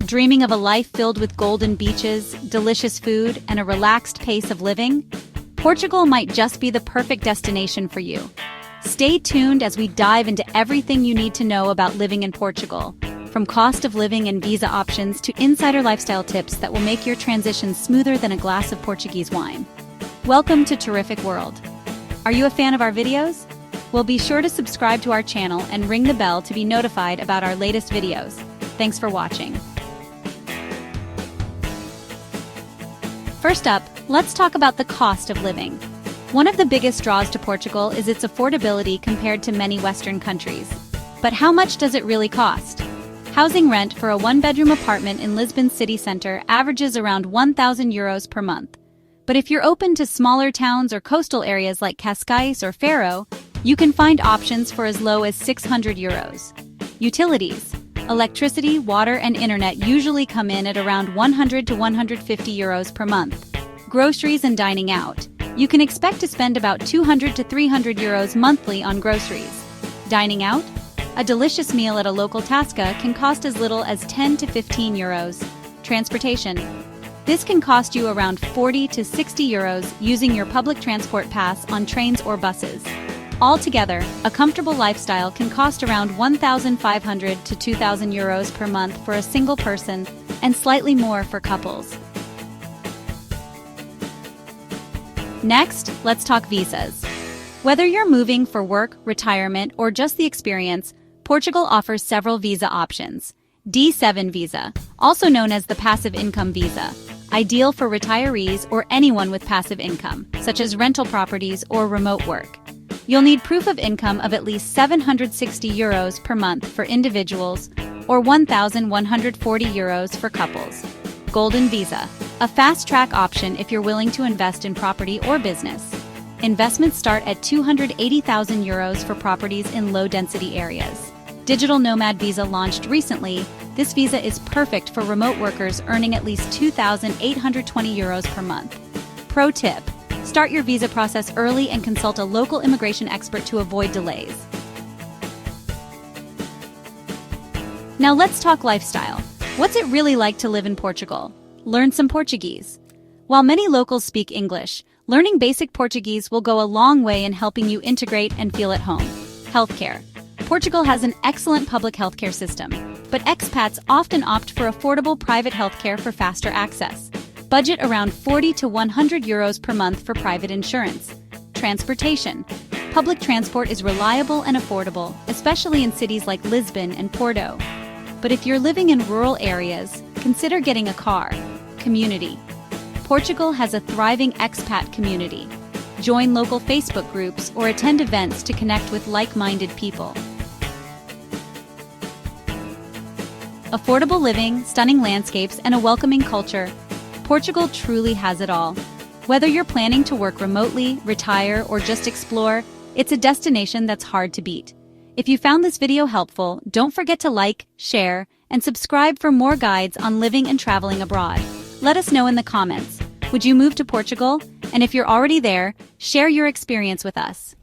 Dreaming of a life filled with golden beaches, delicious food, and a relaxed pace of living? Portugal might just be the perfect destination for you. Stay tuned as we dive into everything you need to know about living in Portugal, from cost of living and visa options to insider lifestyle tips that will make your transition smoother than a glass of Portuguese wine. Welcome to Terrific World. Are you a fan of our videos? Well, be sure to subscribe to our channel and ring the bell to be notified about our latest videos. Thanks for watching. First up, let's talk about the cost of living. One of the biggest draws to Portugal is its affordability compared to many Western countries. But how much does it really cost? Housing rent for a one-bedroom apartment in Lisbon city center averages around €1,000 per month. But if you're open to smaller towns or coastal areas like Cascais or Faro, you can find options for as low as €600. Utilities. Electricity, water, and internet usually come in at around €100 to €150 per month. Groceries and dining out. You can expect to spend about €200 to €300 monthly on groceries. Dining out? A delicious meal at a local tasca can cost as little as €10 to €15. Transportation. This can cost you around €40 to €60 using your public transport pass on trains or buses. Altogether, a comfortable lifestyle can cost around €1,500 to €2,000 per month for a single person and slightly more for couples. Next, let's talk visas. Whether you're moving for work, retirement, or just the experience, Portugal offers several visa options. D7 visa, also known as the passive income visa, ideal for retirees or anyone with passive income, such as rental properties or remote work. You'll need proof of income of at least €760 per month for individuals or €1,140 for couples. Golden Visa, a fast-track option if you're willing to invest in property or business. Investments start at €280,000 for properties in low-density areas. Digital Nomad Visa launched recently. This visa is perfect for remote workers earning at least €2,820 per month. Pro tip: start your visa process early and consult a local immigration expert to avoid delays. Now let's talk lifestyle. What's it really like to live in Portugal? Learn some Portuguese. While many locals speak English, learning basic Portuguese will go a long way in helping you integrate and feel at home. Healthcare. Portugal has an excellent public healthcare system, but expats often opt for affordable private healthcare for faster access. Budget around €40 to €100 per month for private insurance. Transportation. Public transport is reliable and affordable, especially in cities like Lisbon and Porto. But if you're living in rural areas, consider getting a car. Community. Portugal has a thriving expat community. Join local Facebook groups or attend events to connect with like-minded people. Affordable living, stunning landscapes, and a welcoming culture. Portugal truly has it all. Whether you're planning to work remotely, retire, or just explore, it's a destination that's hard to beat. If you found this video helpful, don't forget to like, share, and subscribe for more guides on living and traveling abroad. Let us know in the comments. Would you move to Portugal? And if you're already there, share your experience with us.